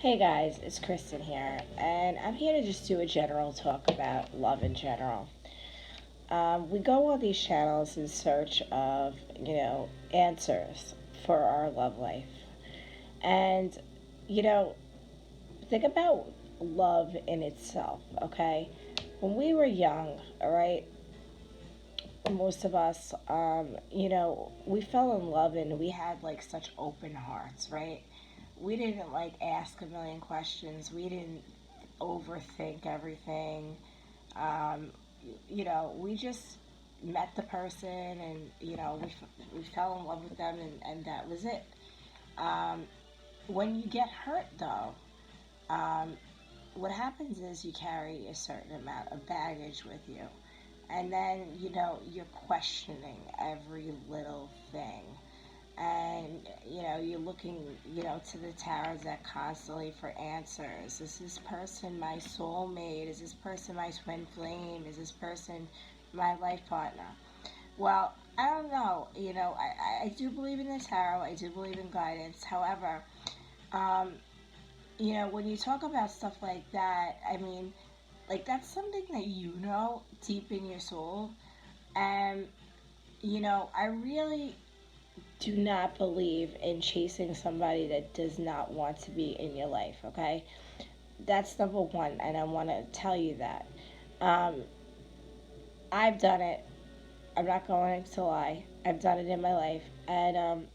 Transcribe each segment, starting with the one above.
Hey guys, it's Kristen here, and I'm here to just do a general talk about love in general. We go on these channels in search of, answers for our love life. And, you know, think about love in itself, okay? When we were young, all right, most of us, we fell in love and we had like such open hearts, right? We didn't like ask a million questions. We didn't overthink everything. Um, we just met the person and, we fell in love with them and that was it. Um, when you get hurt, though, um, what happens is you carry a certain amount of baggage with you. And then, you're questioning every little thing. And, you're looking, to the tarot deck constantly for answers. Is this person my soulmate? Is this person my twin flame? Is this person my life partner? Well, I don't know. I do believe in the tarot. I do believe in guidance. However, um, when you talk about stuff like that, I mean, like that's something that you know deep in your soul. And, I really do not believe in chasing somebody that does not want to be in your life, okay? That's number one, and I want to tell you that. Um, I've done it. I'm not going to lie. I've done it in my life, and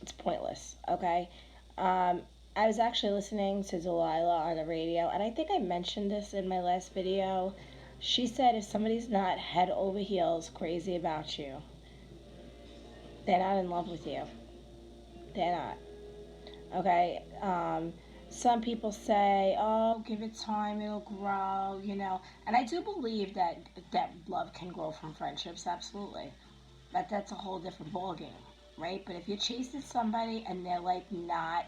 it's pointless, okay? Um, I was actually listening to Delilah on the radio, and I think I mentioned this in my last video. She said if somebody's not head over heels crazy about you, they're not in love with you. They're not. Okay. Some people say, "Oh, give it time; it'll grow," And I do believe that love can grow from friendships. Absolutely, that's a whole different ballgame, right? But if you're chasing somebody and they're like not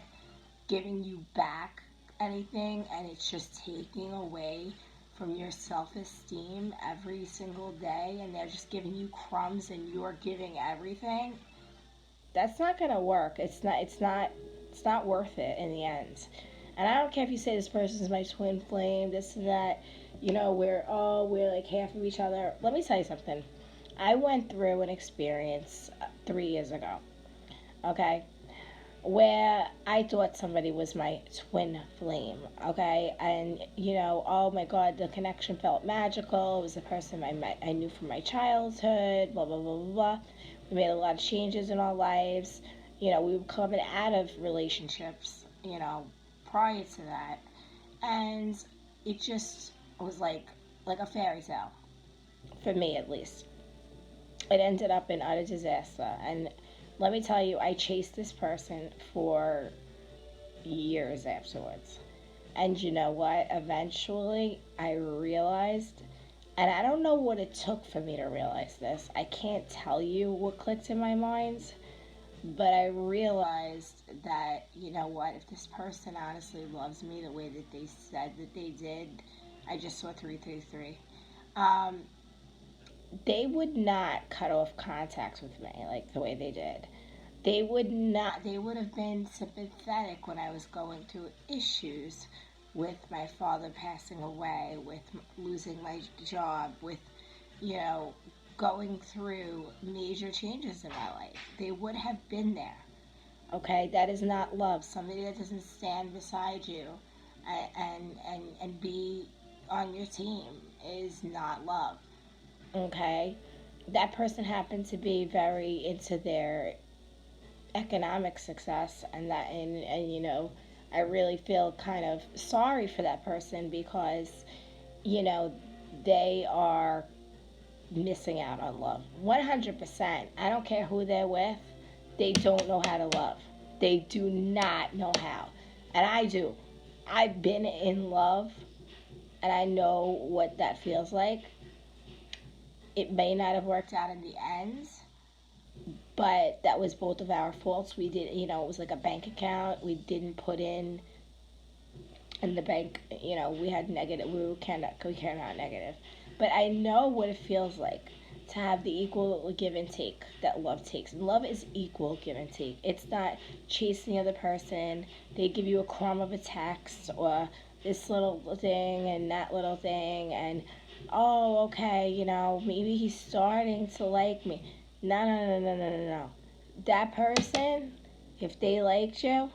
giving you back anything, and it's just taking away from your self-esteem every single day, and they're just giving you crumbs, and you're giving everything, that's not gonna work. It's not worth it in the end. And I don't care if you say this person's my twin flame, this and that. We're like half of each other. Let me tell you something. I went through an experience 3 years ago. Okay, where I thought somebody was my twin flame, okay? And, oh my God, the connection felt magical. It was a person I knew from my childhood, blah, blah, blah, blah, blah. We made a lot of changes in our lives. We were coming out of relationships, prior to that. And it just was like a fairy tale, for me at least. It ended up in utter disaster. And let me tell you, I chased this person for years afterwards. And you know what? Eventually, I realized, and I don't know what it took for me to realize this. I can't tell you what clicked in my mind, but I realized that, you know what? If this person honestly loves me the way that they said that they did, I just saw 333. Um, they would not cut off contact with me like the way they did. They would not, they would have been sympathetic when I was going through issues with my father passing away, with losing my job, with, you know, going through major changes in my life. They would have been there. Okay, that is not love. Somebody that doesn't stand beside you and be on your team is not love. Okay, that person happened to be very into their economic success, and I really feel kind of sorry for that person because you know they are missing out on love 100%. I don't care who they're with, they don't know how to love. They do not know how. And I do. I've been in love and I know what that feels like. It may not have worked out in the end, but that was both of our faults. We did, it was like a bank account. We didn't put in the bank, we had negative, we came out negative. But I know what it feels like to have the equal give and take that love takes. And love is equal give and take. It's not chasing the other person. They give you a crumb of a text or this little thing and that little thing, and oh, okay, maybe he's starting to like me. No, no, no, no, no, no, no. That person, if they liked you,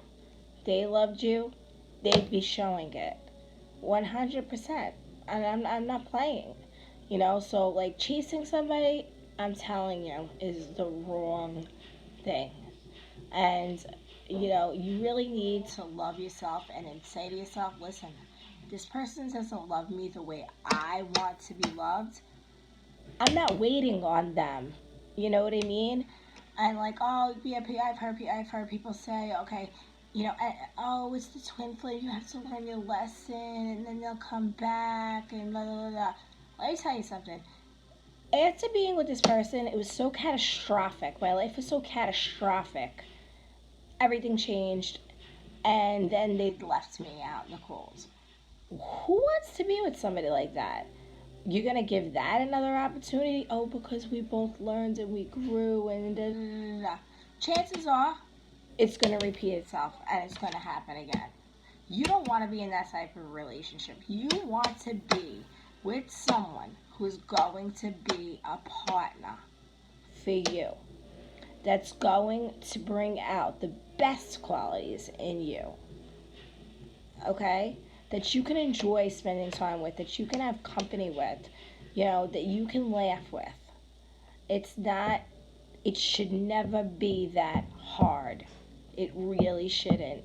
they loved you, they'd be showing it 100%. And I'm not playing. So like chasing somebody, I'm telling you, is the wrong thing. And you really need to love yourself and then say to yourself, listen, this person doesn't love me the way I want to be loved. I'm not waiting on them. You know what I mean? And like, oh yeah, I've heard people say, okay, oh, it's the twin flame. You have to learn your lesson, and then they'll come back, and blah blah blah. Blah. Let me tell you something. After being with this person, it was so catastrophic. My life was so catastrophic. Everything changed, and then they left me out in the cold. Who wants to be with somebody like that? You're gonna give that another opportunity? Oh, because we both learned and we grew and da, da, da, da. Chances are it's gonna repeat itself and it's gonna happen again. You don't want to be in that type of relationship. You want to be with someone who's going to be a partner for you, that's going to bring out the best qualities in you, okay? That you can enjoy spending time with, that you can have company with, that you can laugh with. It should never be that hard. It really shouldn't.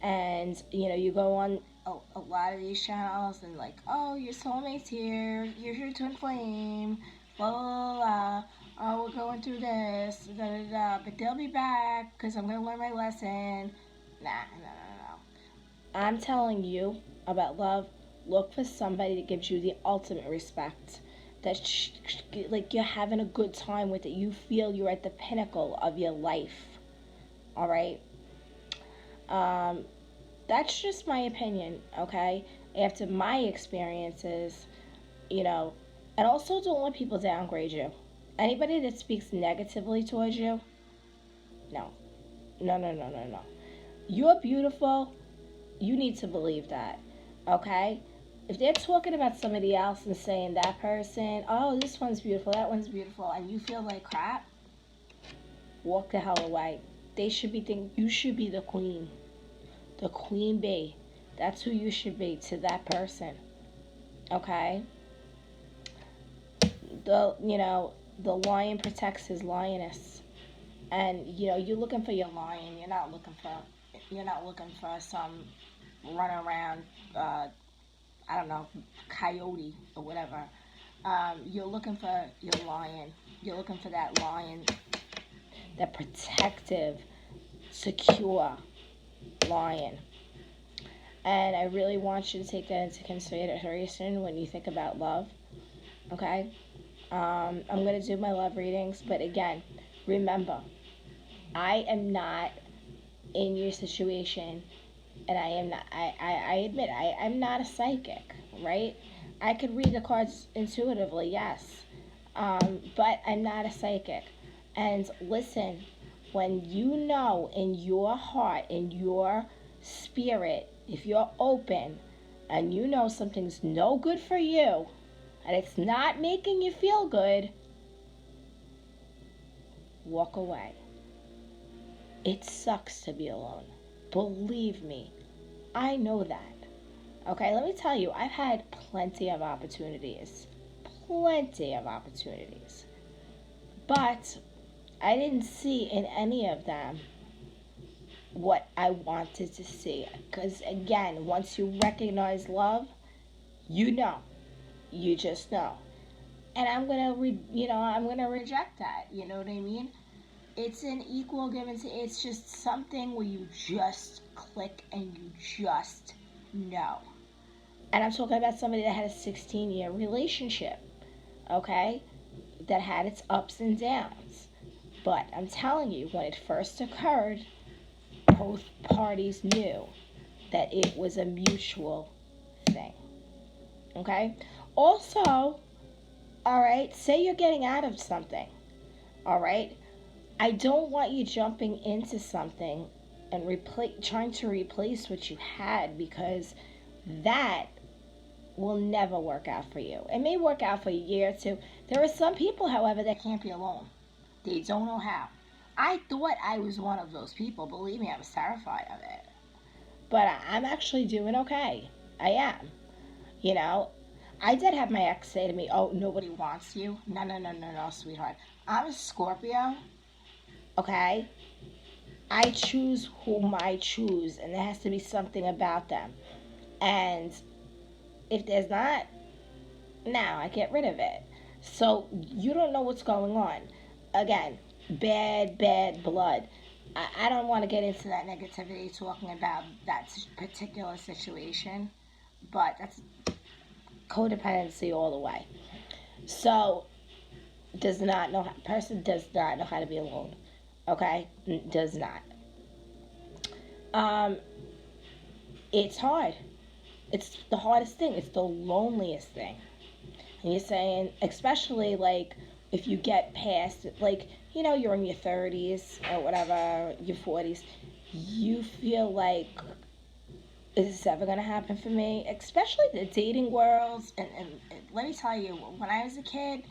And, you go on a lot of these channels and like, oh, your soulmate's here, here's your twin flame, blah, blah, blah, oh, we're going through this, da, da, da, but they'll be back because I'm going to learn my lesson. Nah, no, no, no. I'm telling you about love. Look for somebody that gives you the ultimate respect, that like you're having a good time with it. You feel you're at the pinnacle of your life. All right. That's just my opinion. Okay. After my experiences, and also don't let people downgrade you. Anybody that speaks negatively towards you, no, no, no, no, no, no. You're beautiful. You need to believe that. Okay? If they're talking about somebody else and saying that person, oh, this one's beautiful, that one's beautiful, and you feel like crap, walk the hell away. They should be thinking you should be the queen. The queen bee. That's who you should be to that person. Okay? The lion protects his lioness. And you're looking for your lion. You're not looking for some run around I don't know, coyote or whatever. You're looking for your lion. You're looking for that lion, that protective, secure lion. And I really want you to take that into consideration when you think about love. Okay? I'm going to do my love readings, but again, remember, I am not in your situation, and I admit, I'm not a psychic, right? I could read the cards intuitively, yes, but I'm not a psychic. And listen, when you know in your heart, in your spirit, if you're open, and you know something's no good for you, and it's not making you feel good, walk away. It sucks to be alone. Believe me, I know that. Okay, let me tell you, I've had plenty of opportunities. But I didn't see in any of them what I wanted to see. Because again, once you recognize love, you know. You just know. And I'm gonna reject that. You know what I mean? It's an equal give and take. It's just something where you just click and you just know. And I'm talking about somebody that had a 16-year relationship, okay? That had its ups and downs. But I'm telling you, when it first occurred, both parties knew that it was a mutual thing. Okay? Also, All right? Say you're getting out of something. All right? I don't want you jumping into something and trying to replace what you had, because that will never work out for you. It may work out for a year or two. There are some people, however, that can't be alone. They don't know how. I thought I was one of those people. Believe me, I was terrified of it. But I'm actually doing okay. I am. You know, I did have my ex say to me, "Oh, nobody wants you." No, no, no, no, no, sweetheart. I'm a Scorpio, okay? I choose whom I choose, and there has to be something about them. And if there's not, now I get rid of it. So you don't know what's going on. Again, bad blood. I don't want to get into that negativity talking about that particular situation, but that's codependency all the way. So does not know person does not know how to be alone. Okay, does not. Um, it's hard. It's the hardest thing. It's the loneliest thing. And you're saying, especially like if you get past, like, you're in your 30s or whatever, your 40s, you feel like, is this ever going to happen for me? Especially the dating worlds. And let me tell you, when I was a kid,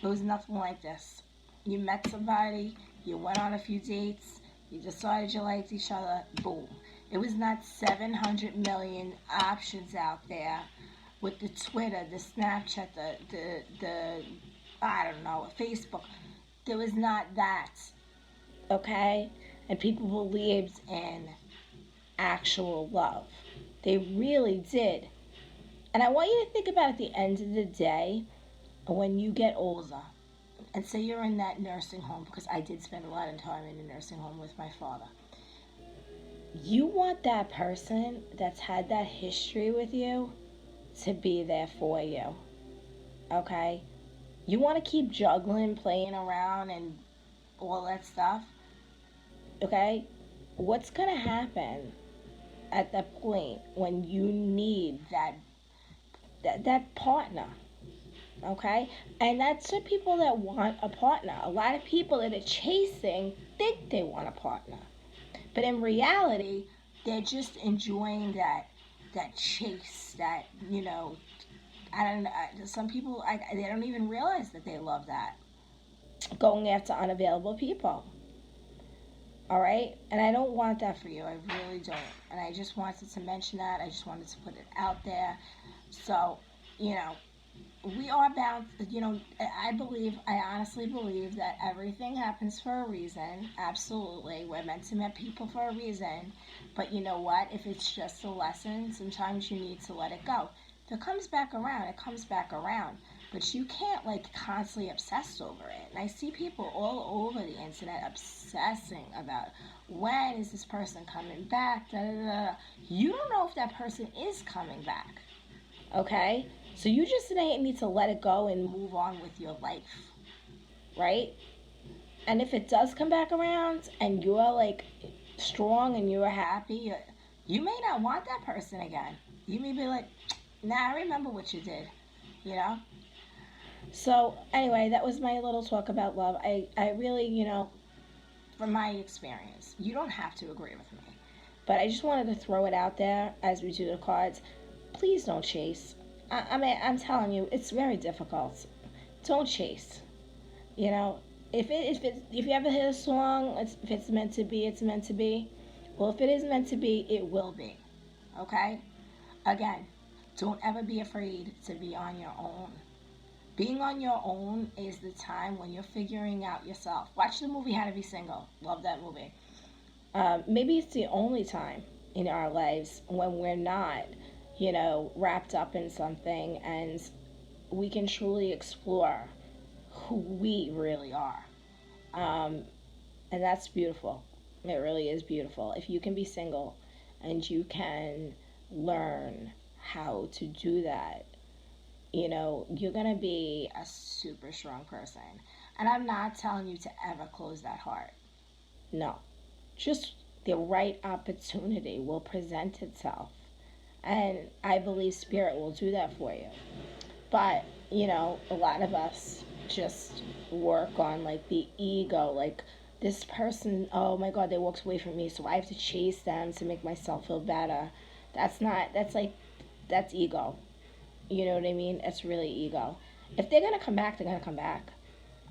there was nothing like this. You met somebody, you went on a few dates, you decided you liked each other, boom. It was not 700 million options out there with the Twitter, the Snapchat, the I don't know, Facebook. There was not that, okay? And people believed in actual love. They really did. And I want you to think about at the end of the day, when you get older, and say you're in that nursing home, because I did spend a lot of time in a nursing home with my father. You want that person that's had that history with you to be there for you. Okay? You want to keep juggling, playing around, and all that stuff. Okay? What's going to happen at that point when you need that partner? Okay? And that's the people that want a partner. A lot of people that are chasing think they want a partner. But in reality, they're just enjoying that chase, that, I don't know. Some people, they don't even realize that they love that. Going after unavailable people. All right? And I don't want that for you. I really don't. And I just wanted to mention that. I just wanted to put it out there. So, we are bound, I honestly believe that everything happens for a reason. Absolutely. We're meant to meet people for a reason. But you know what? If it's just a lesson, sometimes you need to let it go. If it comes back around, it comes back around. But you can't, constantly obsess over it. And I see people all over the internet obsessing about, when is this person coming back? Da, da, da. You don't know if that person is coming back. Okay? So you just need to let it go and move on with your life, right? And if it does come back around and you're strong and you're happy, you may not want that person again. You may be like, nah, I remember what you did, So anyway, that was my little talk about love. I really, from my experience, you don't have to agree with me. But I just wanted to throw it out there as we do the cards. Please don't chase. I mean, I'm telling you, it's very difficult. Don't chase. If you ever hear a song, if it's meant to be, it's meant to be. Well, if it is meant to be, it will be. Okay? Again, don't ever be afraid to be on your own. Being on your own is the time when you're figuring out yourself. Watch the movie How to Be Single. Love that movie. Maybe it's the only time in our lives when we're not wrapped up in something, and we can truly explore who we really are. And that's beautiful. It really is beautiful. If you can be single and you can learn how to do that, you're going to be a super strong person. And I'm not telling you to ever close that heart. No. Just the right opportunity will present itself. And I believe Spirit will do that for you. But a lot of us just work on like the ego, like this person, oh my God, they walked away from me, so I have to chase them to make myself feel better. That's not, that's like, that's ego. You know what I mean? It's really ego. If they're gonna come back, they're gonna come back.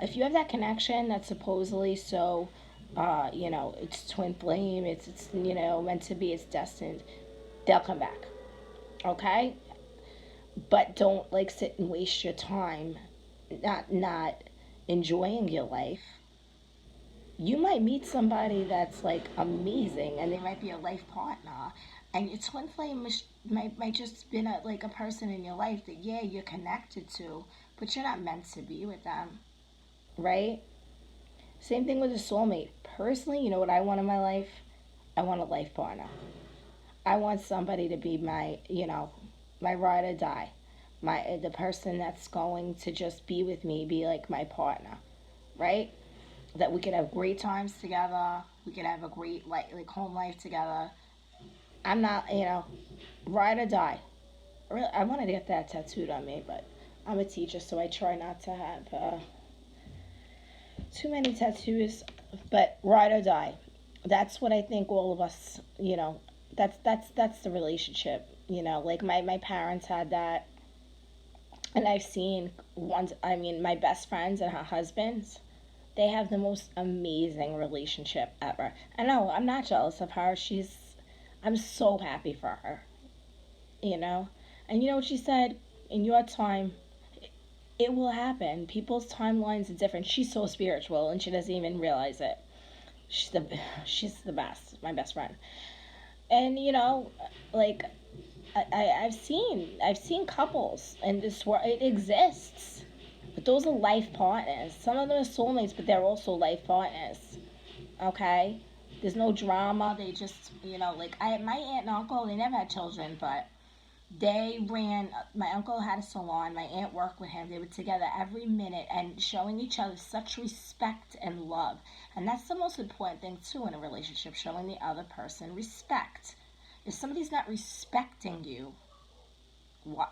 If you have that connection that's supposedly so, it's twin flame, it's meant to be, it's destined, they'll come back. Okay? But don't like sit and waste your time not enjoying your life. You might meet somebody that's like amazing and they might be a life partner, and your twin flame might just been like a person in your life that, yeah, you're connected to, but you're not meant to be with them, right? Same thing with a soulmate. Personally, you know what I want in my life? I want a life partner. I want somebody to be my ride or die, the person that's going to just be with me, be like my partner, right? That we could have great times together. We could have a great like home life together. I'm not, ride or die. Really, I wanted to get that tattooed on me, but I'm a teacher, so I try not to have too many tattoos. But ride or die. That's what I think all of us, that's the relationship. Like my parents had that, and I've seen ones. I mean, my best friends and her husbands, they have the most amazing relationship ever. I know I'm not jealous of her. I'm so happy for her, you know? And you know what she said? In your time, it will happen. People's timelines are different. She's so spiritual and she doesn't even realize it. She's the, she's the best, my best friend. And, like, I've seen couples in this world. It exists. But those are life partners. Some of them are soulmates, but they're also life partners. Okay? There's no drama. They just, like my aunt and uncle, they never had children, but they ran. My uncle had a salon. My aunt worked with him. They were together every minute and showing each other such respect and love. And that's the most important thing, too, in a relationship, showing the other person respect. If somebody's not respecting you,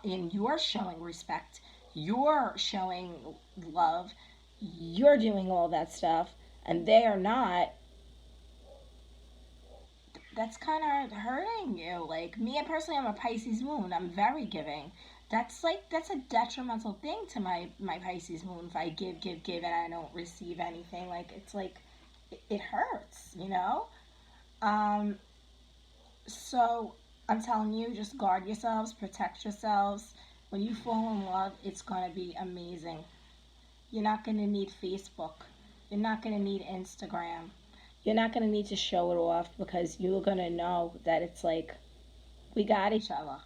and you're showing respect, you're showing love, you're doing all that stuff, and they are not, that's kind of hurting you. Like me, personally, I'm a Pisces moon. I'm very giving. That's a detrimental thing to my Pisces moon. If I give, and I don't receive anything, like it's like it hurts, Um, so I'm telling you, just guard yourselves, protect yourselves. When you fall in love, it's gonna be amazing. You're not gonna need Facebook. You're not gonna need Instagram. You're not going to need to show it off because you're going to know that it's like we got each other.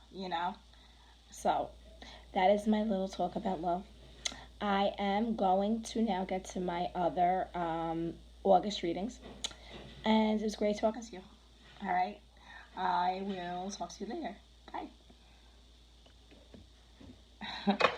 So that is my little talk about love. I am going to now get to my other August readings. And it was great talking to you. All right. I will talk to you later. Bye.